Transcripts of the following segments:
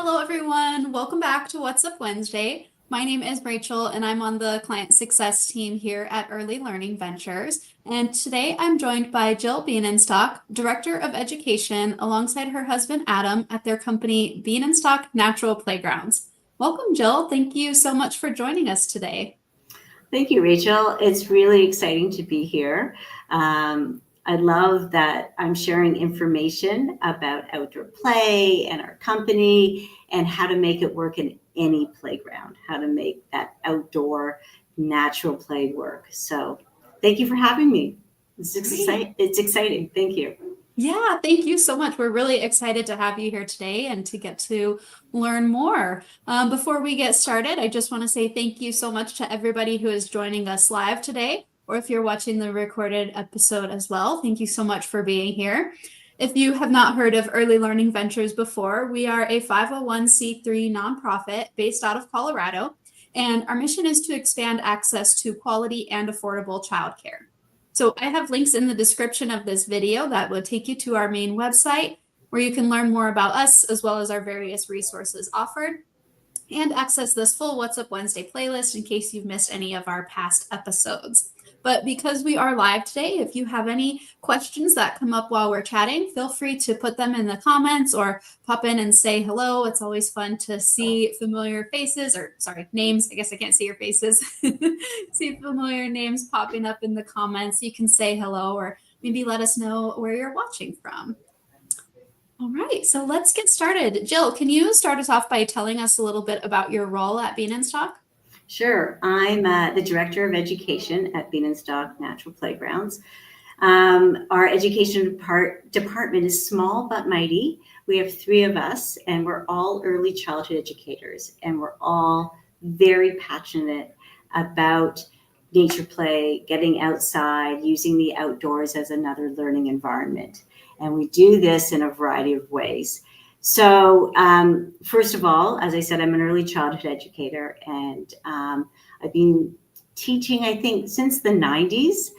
Hello, everyone. Welcome back to What's Up Wednesday. My name is Rachel, and I'm on the client success team here at Early Learning Ventures. And today I'm joined by Jill Bienenstock, Director of Education, alongside her husband Adam at their company Bienenstock Natural Playgrounds. Welcome, Jill. Thank you so much for joining us today. Thank you, Rachel. It's really exciting to be here. I love that I'm sharing information about outdoor play and our company and how to make it work in any playground, how to make that outdoor natural play work. So thank you for having me. It's exciting. Thank you. Yeah, thank you so much. We're really excited to have you here today and to get to learn more. Before we get started, I just want to say thank you so much to everybody who is joining us live today, or if you're watching the recorded episode as well. Thank you so much for being here. If you have not heard of Early Learning Ventures before, we are a 501c3 nonprofit based out of Colorado, and our mission is to expand access to quality and affordable childcare. So I have links in the description of this video that will take you to our main website where you can learn more about us as well as our various resources offered and access this full What's Up Wednesday playlist in case you've missed any of our past episodes. But because we are live today, if you have any questions that come up while we're chatting, feel free to put them in the comments or pop in and say hello. It's always fun to see familiar faces, or sorry, names. I guess I can't see your faces. See familiar names popping up in the comments. You can say hello or maybe let us know where you're watching from. All right, so let's get started. Jill, can you start us off by telling us a little bit about your role at Bienenstock? Sure. I'm the Director of Education at Bienenstock Natural Playgrounds. Our education department is small but mighty. We have 3 of us, and we're all early childhood educators, and we're all very passionate about nature play, getting outside, using the outdoors as another learning environment. And we do this in a variety of ways. So first of all, as I said, I'm an early childhood educator, and I've been teaching, I think, since the 90s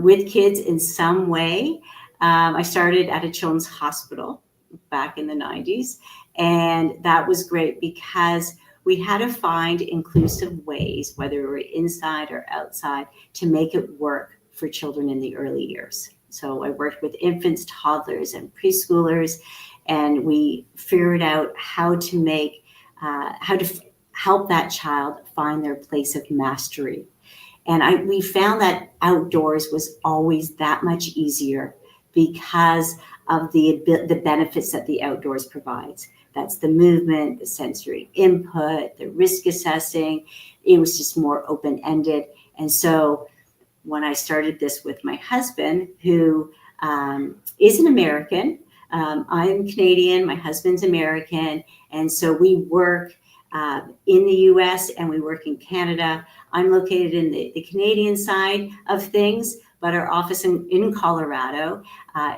with kids in some way. I started at a children's hospital back in the 90s, and that was great because we had to find inclusive ways, whether we were inside or outside, to make it work for children in the early years. So I worked with infants, toddlers, and preschoolers, and we figured out how to help that child find their place of mastery. And we found that outdoors was always that much easier because of the benefits that the outdoors provides. That's the movement, the sensory input, the risk assessing. It was just more open-ended. And so when I started this with my husband, who is an American, I'm Canadian, my husband's American, and so we work in the US and we work in Canada. I'm located in the Canadian side of things, but our office in Colorado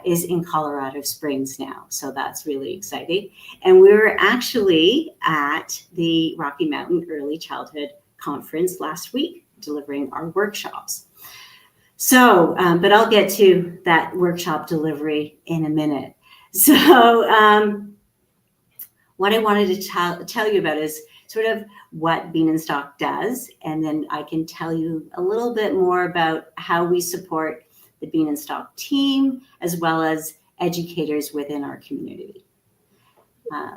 is in Colorado Springs now. So that's really exciting. And we were actually at the Rocky Mountain Early Childhood Conference last week, delivering our workshops. So, but I'll get to that workshop delivery in a minute. So what I wanted to tell you about is sort of what Bienenstock does, and then I can tell you a little bit more about how we support the Bienenstock team as well as educators within our community.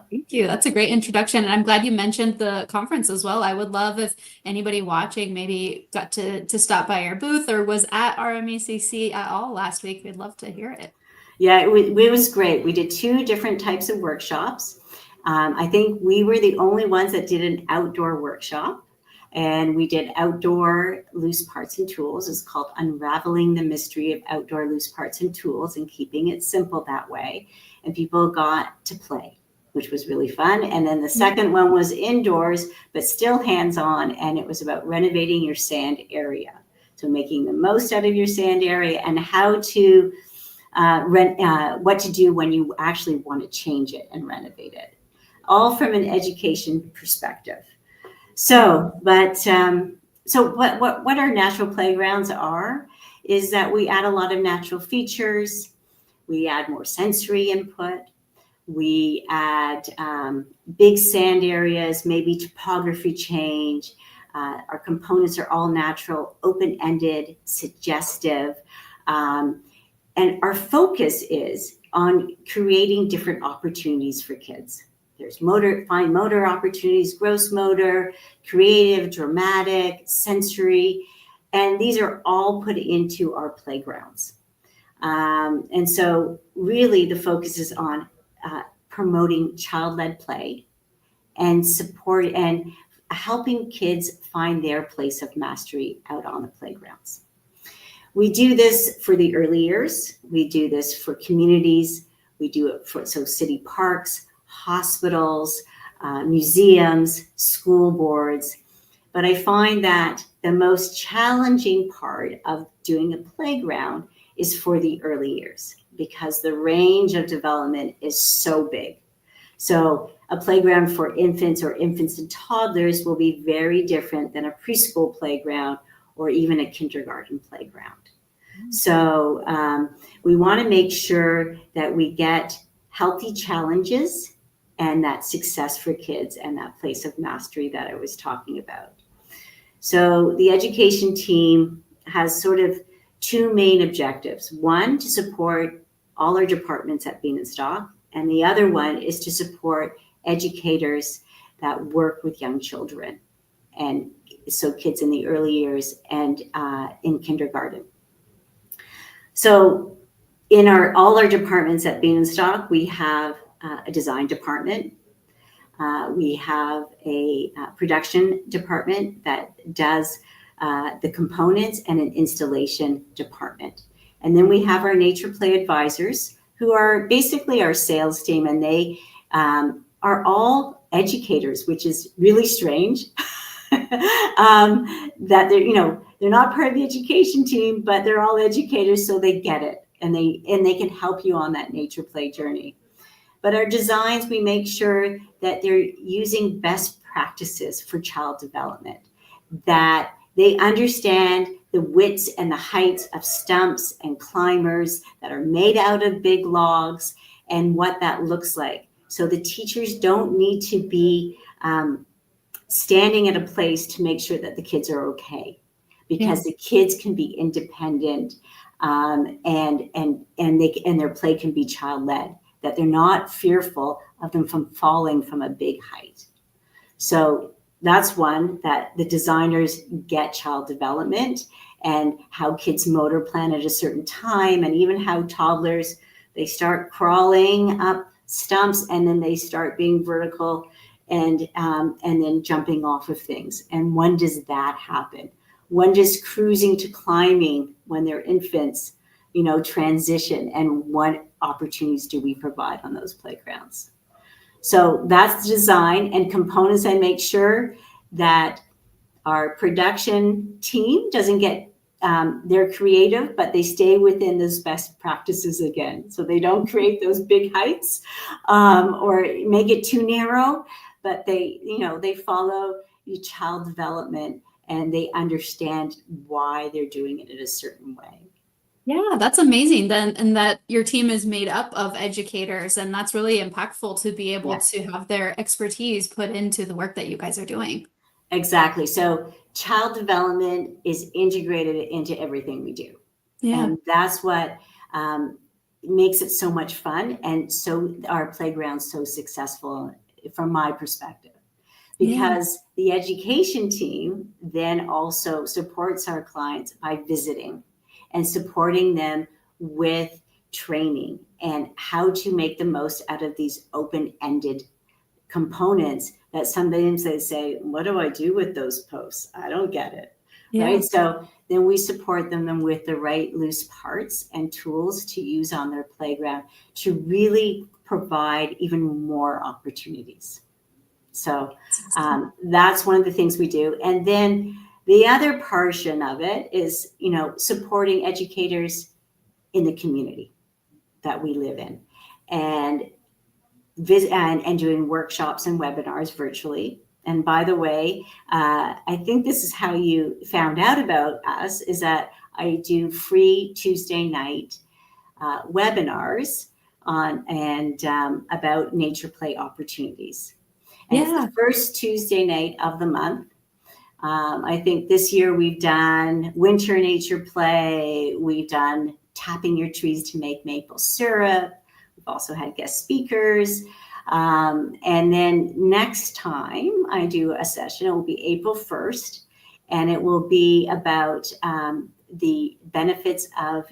Thank you. That's a great introduction. And I'm glad you mentioned the conference as well. I would love if anybody watching maybe got to stop by our booth or was at RMACC at all last week. We'd love to hear it. Yeah, it was great. We did 2 different types of workshops. I think we were the only ones that did an outdoor workshop, and we did outdoor loose parts and tools. It's called Unraveling the Mystery of Outdoor Loose Parts and Tools and keeping it simple that way. And people got to play, which was really fun. And then the second one was indoors, but still hands-on, and it was about renovating your sand area. So making the most out of your sand area and how to what to do when you actually want to change it and renovate it, all from an education perspective. So what our natural playgrounds are is that we add a lot of natural features. We add more sensory input. We add big sand areas, maybe topography change. Our components are all natural, open-ended, suggestive. And our focus is on creating different opportunities for kids. There's fine motor opportunities, gross motor, creative, dramatic, sensory, and these are all put into our playgrounds. And so really the focus is on promoting child-led play and support and helping kids find their place of mastery out on the playgrounds. We do this for the early years. We do this for communities. We do it for city parks, hospitals, museums, school boards. But I find that the most challenging part of doing a playground is for the early years because the range of development is so big. So a playground for infants or infants and toddlers will be very different than a preschool playground or even a kindergarten playground. So we want to make sure that we get healthy challenges and that success for kids and that place of mastery that I was talking about. So the education team has sort of two main objectives. One, to support all our departments at Bienenstock, and the other one is to support educators that work with young children, and so kids in the early years and in kindergarten. So in all our departments at Bienenstock, we have a design department. We have a production department that does the components and an installation department. And then we have our nature play advisors who are basically our sales team, and they are all educators, which is really strange. That they're not part of the education team, but they're all educators, so they get it, and they can help you on that nature play journey. But our designs, we make sure that they're using best practices for child development, that they understand the widths and the heights of stumps and climbers that are made out of big logs and what that looks like. So the teachers don't need to be standing at a place to make sure that the kids are okay, because the kids can be independent and their play can be child-led, that they're not fearful of them from falling from a big height. So that's one, that the designers get child development and how kids motor plan at a certain time, and even how toddlers, they start crawling up stumps and then they start being vertical and then jumping off of things. And when does that happen? When does cruising to climbing when they're infants, transition, and what opportunities do we provide on those playgrounds? So that's design and components. I make sure that our production team doesn't get, they're creative, but they stay within those best practices again. So they don't create those big heights or make it too narrow, but they follow child development and they understand why they're doing it in a certain way. Yeah, that's amazing then, and that your team is made up of educators, and that's really impactful to be able to have their expertise put into the work that you guys are doing. Exactly. So child development is integrated into everything we do. Yeah. And that's what makes it so much fun, and so our playground's so successful from my perspective. Because the education team then also supports our clients by visiting and supporting them with training and how to make the most out of these open-ended components that sometimes they say, what do I do with those posts? I don't get it, right? So then we support them with the right loose parts and tools to use on their playground to really provide even more opportunities. So that's one of the things we do. And then the other portion of it is, supporting educators in the community that we live in, and doing workshops and webinars virtually. And by the way, I think this is how you found out about us, is that I do free Tuesday night webinars about nature play opportunities. And it's the first Tuesday night of the month. I think this year we've done winter nature play. We've done tapping your trees to make maple syrup. We've also had guest speakers. And then next time I do a session, it will be April 1st, and it will be about the benefits of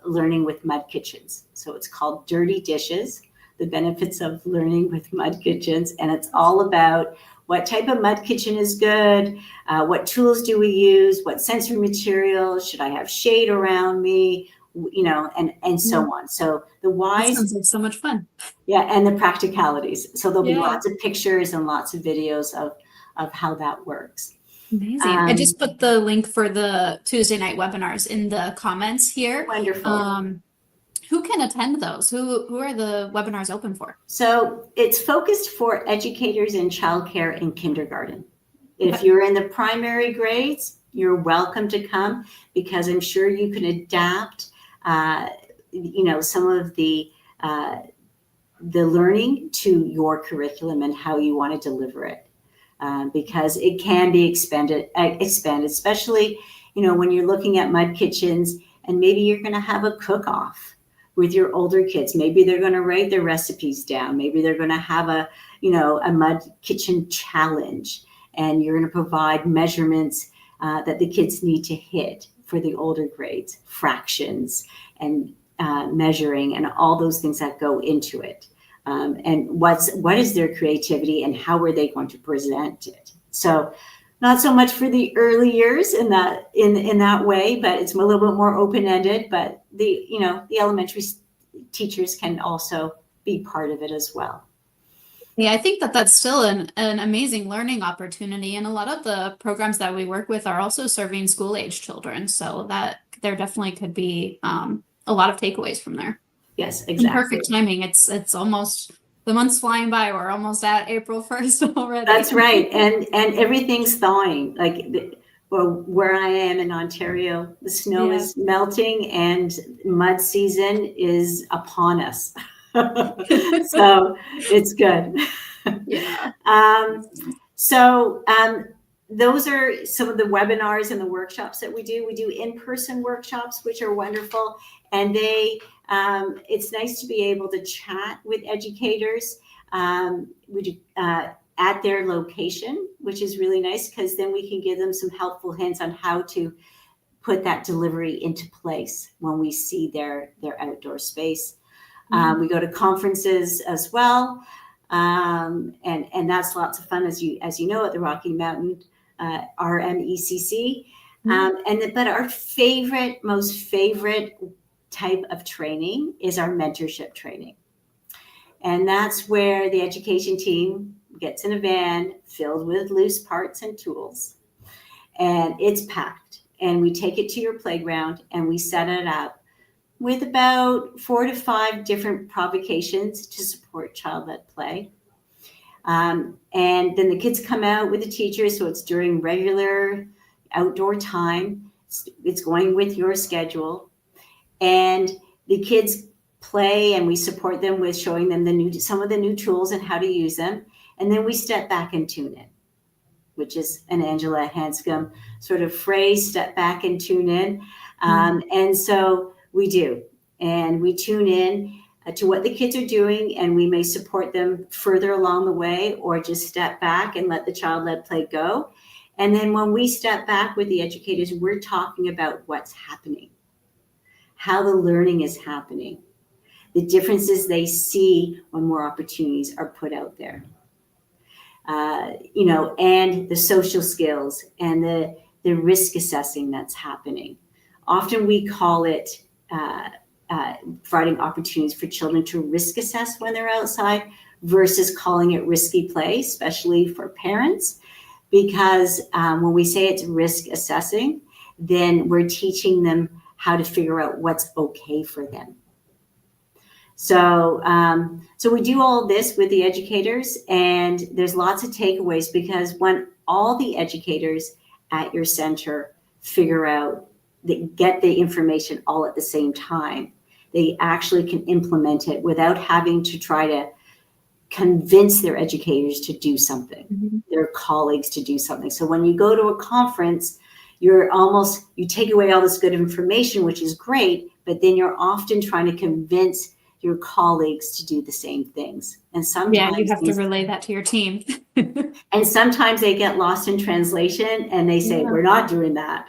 learning with mud kitchens. So it's called Dirty Dishes, the benefits of learning with mud kitchens. And it's all about what type of mud kitchen is good, what tools do we use, what sensory materials, should I have shade around me, and so on. So the whys. That sounds like so much fun. Yeah, and the practicalities. So there'll be lots of pictures and lots of videos of how that works. Amazing. I just put the link for the Tuesday night webinars in the comments here. Wonderful. Who can attend those? Who are the webinars open for? So it's focused for educators in childcare and kindergarten. If you're in the primary grades, you're welcome to come, because I'm sure you can adapt, some of the learning to your curriculum and how you want to deliver it. Because it can be expanded, especially, when you're looking at mud kitchens, and maybe you're going to have a cook-off with your older kids. Maybe they're going to write their recipes down. Maybe they're going to have a mud kitchen challenge, and you're going to provide measurements that the kids need to hit for the older grades, fractions and measuring, and all those things that go into it. And what is their creativity, and how are they going to present it? So not so much for the early years in that way, but it's a little bit more open-ended. But the elementary teachers can also be part of it as well. Yeah, I think that's still an amazing learning opportunity. And a lot of the programs that we work with are also serving school-age children. So that there definitely could be a lot of takeaways from there. Yes, exactly. And perfect timing. It's almost, the month's flying by. We're almost at April 1st already. That's right. And everything's thawing. Where I am in Ontario, the snow is melting and mud season is upon us. So it's good. Yeah. Those are some of the webinars and the workshops that we do. We do in-person workshops, which are wonderful. And it's nice to be able to chat with educators. We do at their location, which is really nice, because then we can give them some helpful hints on how to put that delivery into place when we see their outdoor space. We go to conferences as well, and that's lots of fun, as you know, at the Rocky Mountain RMECC. But our most favorite type of training is our mentorship training, and that's where the education team gets in a van filled with loose parts and tools, and it's packed, and we take it to your playground and we set it up with about 4 to 5 different provocations to support child-led play. And then the kids come out with the teachers, so it's during regular outdoor time. It's going with your schedule, and the kids play, and we support them with showing them some of the new tools and how to use them. And then we step back and tune in, which is an Angela Hanscom sort of phrase, step back and tune in. And so we do, and we tune in to what the kids are doing, and we may support them further along the way, or just step back and let the child-led play go. And then when we step back with the educators, we're talking about what's happening, how the learning is happening, the differences they see when more opportunities are put out there, and the social skills and the risk assessing that's happening. Often we call it providing opportunities for children to risk assess when they're outside, versus calling it risky play, especially for parents, because when we say it's risk assessing, then we're teaching them how to figure out what's okay for them. So we do all this with the educators, and there's lots of takeaways, because when all the educators at your center figure out, get the information all at the same time, they actually can implement it without having to try to convince their educators to do something, their colleagues to do something. So when you go to a conference, you take away all this good information, which is great, but then you're often trying to convince your colleagues to do the same things. And sometimes you have to relay that to your team. and sometimes they get lost in translation and they say, we're not doing that.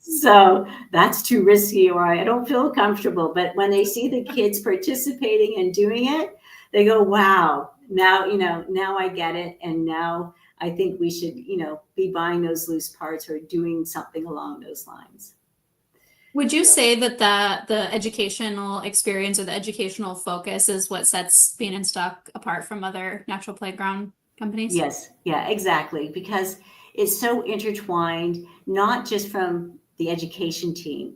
So that's too risky, or I don't feel comfortable. But when they see the kids participating and doing it, they go, wow, now I get it. And now I think we should, be buying those loose parts or doing something along those lines. Would you say that the educational experience or the educational focus is what sets Bienenstock apart from other natural playground companies? Yes, yeah, exactly. Because it's so intertwined, not just from the education team,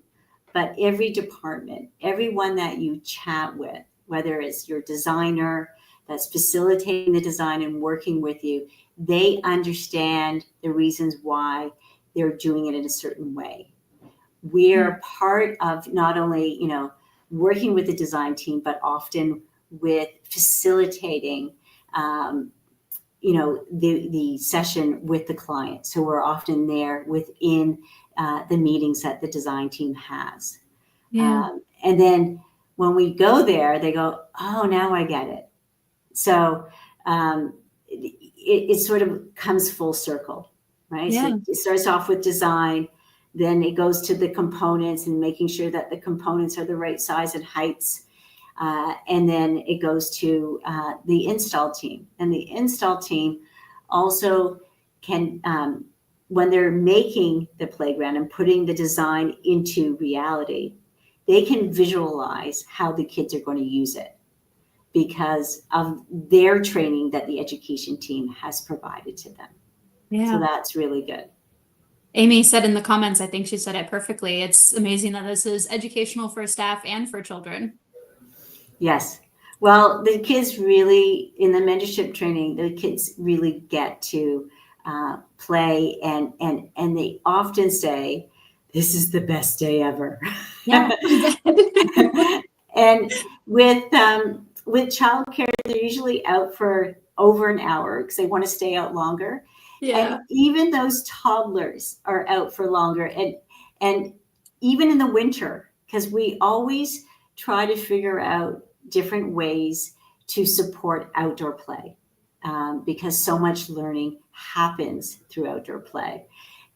but every department, everyone that you chat with, whether it's your designer that's facilitating the design and working with you, they understand the reasons why they're doing it in a certain way. We're part of not only, working with the design team, but often with facilitating, the session with the client. So we're often there within the meetings that the design team has. And then when we go there, they go, oh, now I get it. So it sort of comes full circle, right? So it starts off with design, then it goes to the components and making sure that the components are the right size and heights. And then it goes to the install team. And the install team also can, when they're making the playground and putting the design into reality, they can visualize how the kids are going to use it because of their training that the education team has provided to them. So that's really good. Amy said in the comments, I think she said it perfectly. It's amazing that this is educational for staff and for children. Yes. Well, the kids really, in the mentorship training, the kids really get to play and they often say, this is the best day ever. And with childcare, they're usually out for over an hour because they want to stay out longer. And even those toddlers are out for longer. And even in the winter, because we always try to figure out different ways to support outdoor play because so much learning happens through outdoor play.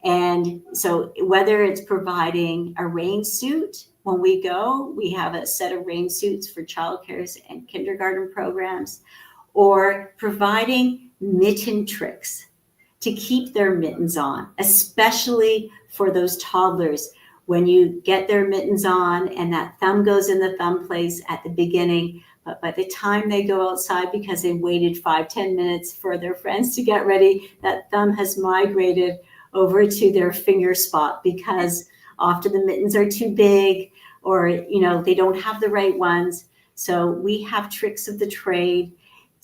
And so whether it's providing a rain suit, when we go, we have a set of rain suits for childcare and kindergarten programs, or providing mitten tricks to keep their mittens on, especially for those toddlers. When you get their mittens on and that thumb goes in the thumb place at the beginning, but by the time they go outside because they waited 5-10 minutes for their friends to get ready, that thumb has migrated over to their finger spot because often the mittens are too big or, they don't have the right ones. So we have tricks of the trade,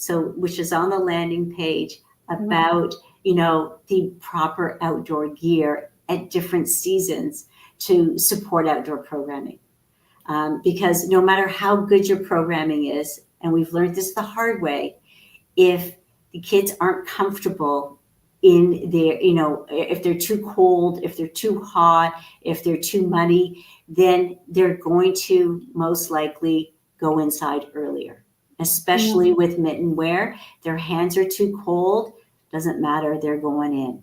which is on the landing page about, the proper outdoor gear at different seasons to support outdoor programming. Because no matter how good your programming is, and we've learned this the hard way, if the kids aren't comfortable in their, if they're too cold, if they're too hot, if they're too muddy, then they're going to most likely go inside earlier, especially with mitten wear. Their hands are too cold, doesn't matter, they're going in.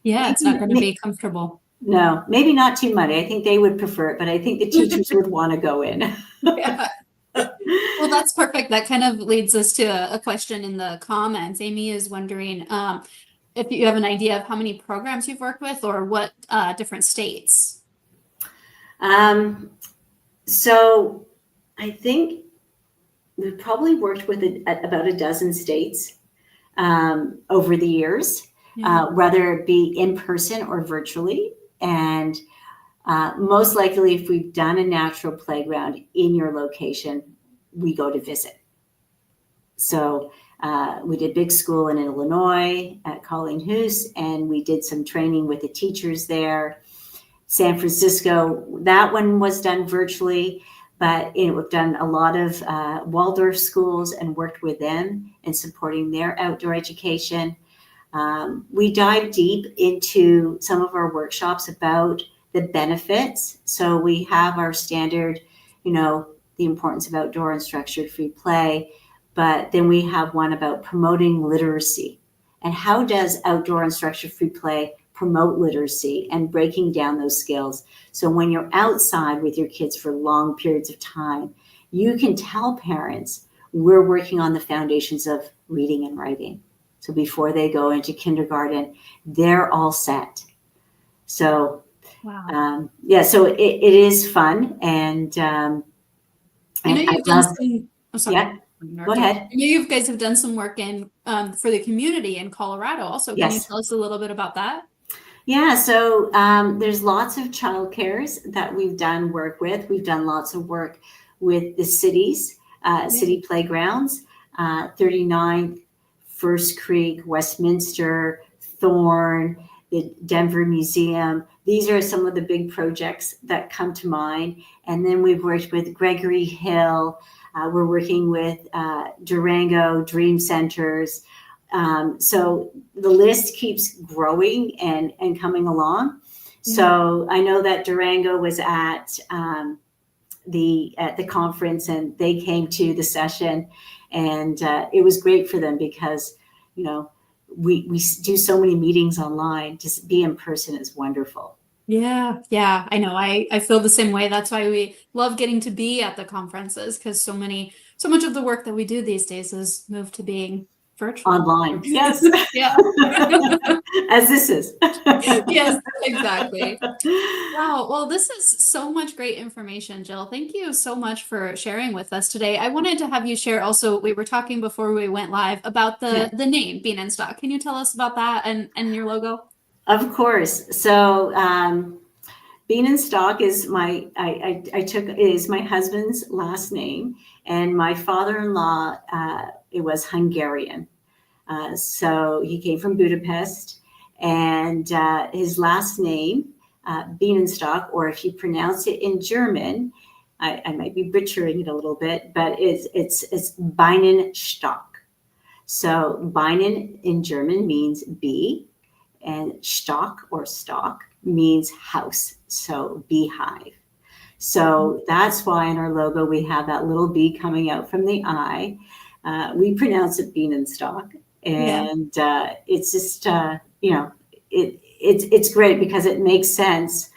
It's not going to be comfortable. No, maybe not too muddy. I think they would prefer it, but I think the teachers would want to go in. Well, that's perfect. That kind of leads us to a question in the comments. Amy is wondering if you have an idea of how many programs you've worked with or what different states. So I think we've probably worked with about a dozen states over the years, whether it be in person or virtually. And most likely, if we've done a natural playground in your location, we go to visit. So we did big school in Illinois at Colleen Hoos, and we did some training with the teachers there. San Francisco, that one was done virtually, but we've done a lot of Waldorf schools and worked with them in supporting their outdoor education. We dive deep into some of our workshops about the benefits. So we have our standard, the importance of outdoor and structured free play, but then we have one about promoting literacy. And how does outdoor and structured free play promote literacy and breaking down those skills? So when you're outside with your kids for long periods of time, you can tell parents, we're working on the foundations of reading and writing. So before they go into kindergarten, they're all set. So, Wow. So it is fun. And I know you've done some, oh, sorry. Yeah, go ahead. I know you guys have done some work in for the community in Colorado also. Can you Yes. tell us a little bit about that? Yeah, so there's lots of childcares that we've done work with. We've done lots of work with the cities, city playgrounds, 39th, First Creek, Westminster, Thorne, the Denver Museum. These are some of the big projects that come to mind. And then we've worked with Gregory Hill. We're working with Durango Dream Centers. So the list keeps growing and coming along. Yeah. So I know that Durango was at the conference, and they came to the session, and it was great for them because we do so many meetings online. Just be in person is wonderful. Yeah, I know. I feel the same way. That's why we love getting to be at the conferences, because so much of the work that we do these days is moved to being virtual. Online. Yes. Yeah. As this is. Yes, exactly. Wow. Well, this is so much great information, Jill. Thank you so much for sharing with us today. I wanted to have you share also, we were talking before we went live about the name Bienenstock. Can you tell us about that and your logo? Of course. So Bienenstock is is my husband's last name, and my father-in-law it was Hungarian. So he came from Budapest, and his last name, Bienenstock, or if you pronounce it in German, I might be butchering it a little bit, but it's Bienenstock. So Bienen in German means bee, and Stock or stalk means house, so beehive. So that's why in our logo we have that little bee coming out from the eye. We pronounce it Bienenstock. And it's just, it's great because it makes sense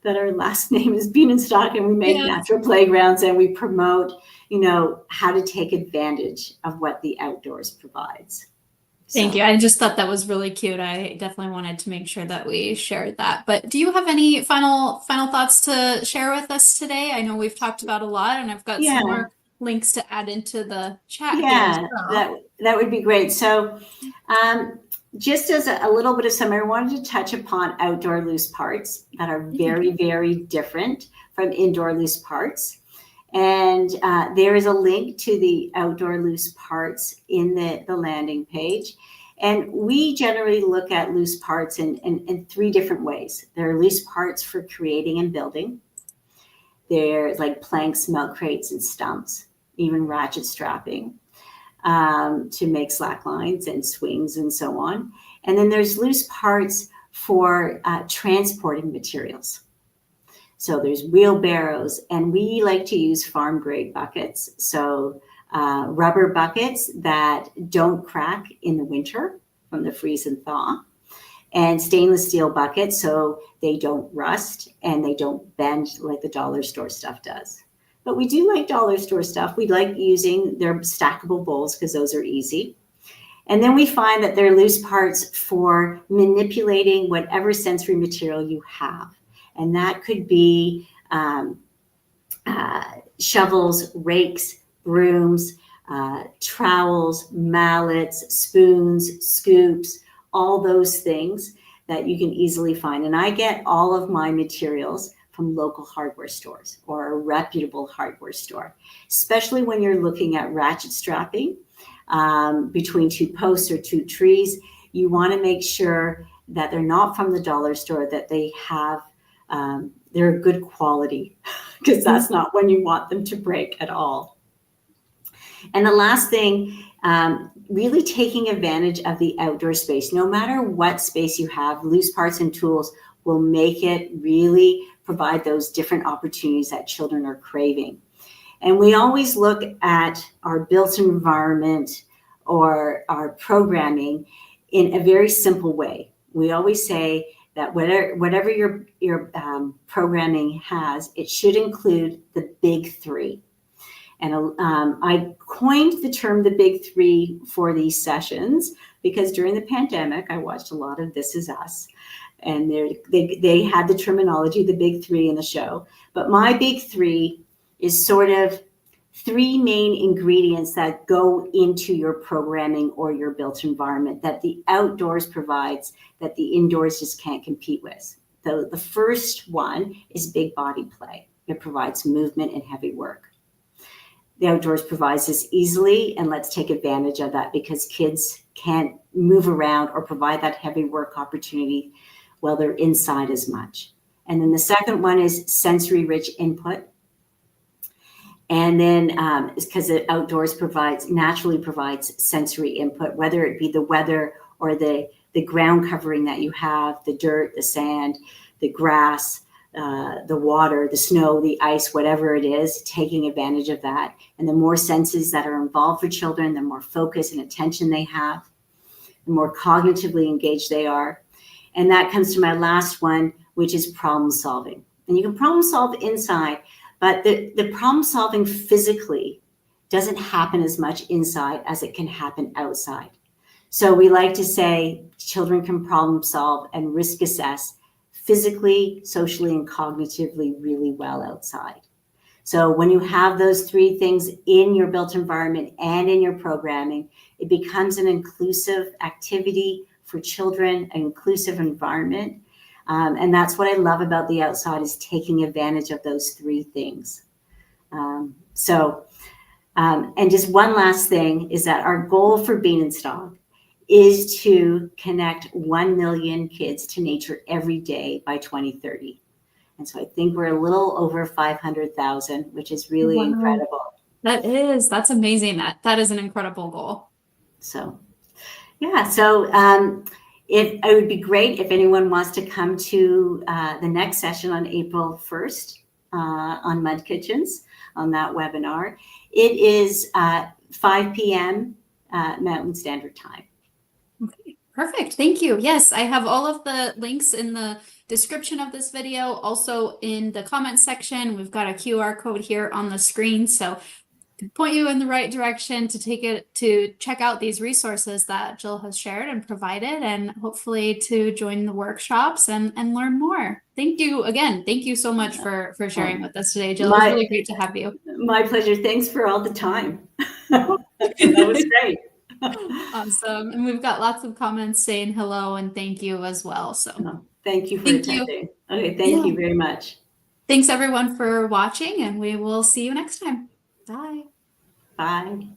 that our last name is Bienenstock, and we make natural playgrounds, and we promote, how to take advantage of what the outdoors provides. Thank you. I just thought that was really cute. I definitely wanted to make sure that we shared that. But do you have any final thoughts to share with us today? I know we've talked about a lot, and I've got some more links to add into the chat here. So. That would be great. So just as a little bit of summary, I wanted to touch upon outdoor loose parts that are very, very different from indoor loose parts. And there is a link to the outdoor loose parts in the landing page. And we generally look at loose parts in three different ways. There are loose parts for creating and building. There's like planks, milk crates, and stumps, even ratchet strapping to make slack lines and swings and so on. And then there's loose parts for transporting materials. So there's wheelbarrows, and we like to use farm grade buckets. So rubber buckets that don't crack in the winter from the freeze and thaw, and stainless steel buckets so they don't rust and they don't bend like the dollar store stuff does. But we do like dollar store stuff. We like using their stackable bowls because those are easy. And then we find that they're loose parts for manipulating whatever sensory material you have. And that could be shovels, rakes, brooms, trowels, mallets, spoons, scoops, all those things that you can easily find. And I get all of my materials from local hardware stores or a reputable hardware store, especially when you're looking at ratchet strapping between two posts or two trees. You want to make sure that they're not from the dollar store, that they have they're good quality, because that's not when you want them to break at all. And the last thing, really taking advantage of the outdoor space. No matter what space you have, loose parts and tools will make it really provide those different opportunities that children are craving. And we always look at our built environment or our programming in a very simple way. We always say that whatever your programming has, it should include the big three. And I coined the term the big three for these sessions because during the pandemic, I watched a lot of This Is Us. And they had the terminology, the big three in the show. But my big three is sort of three main ingredients that go into your programming or your built environment that the outdoors provides that the indoors just can't compete with. The first one is big body play. It provides movement and heavy work. The outdoors provides this easily, and let's take advantage of that because kids can't move around or provide that heavy work opportunity while they're inside as much. And then the second one is sensory rich input. And then it's because the outdoors naturally provides sensory input, whether it be the weather or the ground covering that you have, the dirt, the sand, the grass, the water, the snow, the ice, whatever it is, taking advantage of that. And the more senses that are involved for children, the more focus and attention they have, the more cognitively engaged they are. And that comes to my last one, which is problem solving. And you can problem solve inside, but the problem solving physically doesn't happen as much inside as it can happen outside. So we like to say children can problem solve and risk assess physically, socially, and cognitively really well outside. So when you have those three things in your built environment and in your programming, it becomes an inclusive activity for children, an inclusive environment. And that's what I love about the outside is taking advantage of those three things. And just one last thing is that our goal for Bienenstock is to connect 1 million kids to nature every day by 2030. And so I think we're a little over 500,000, which is really incredible. That's amazing. That is an incredible goal. So, yeah. So it would be great if anyone wants to come to the next session on April 1st on Mud Kitchens on that webinar. It is 5 p.m. Mountain Standard Time. Okay, perfect. Thank you. Yes, I have all of the links in the description of this video, also in the comment section. We've got a QR code here on the screen, so to point you in the right direction to check out these resources that Jill has shared and provided, and hopefully to join the workshops and learn more. Thank you again. Thank you so much for sharing with us today, Jill. It was really great to have you. My pleasure. Thanks for all the time. That was great. Awesome. And we've got lots of comments saying hello and thank you as well. So thank you for attending. Okay, thank you very much. Thanks everyone for watching, and we will see you next time. Bye. Bye.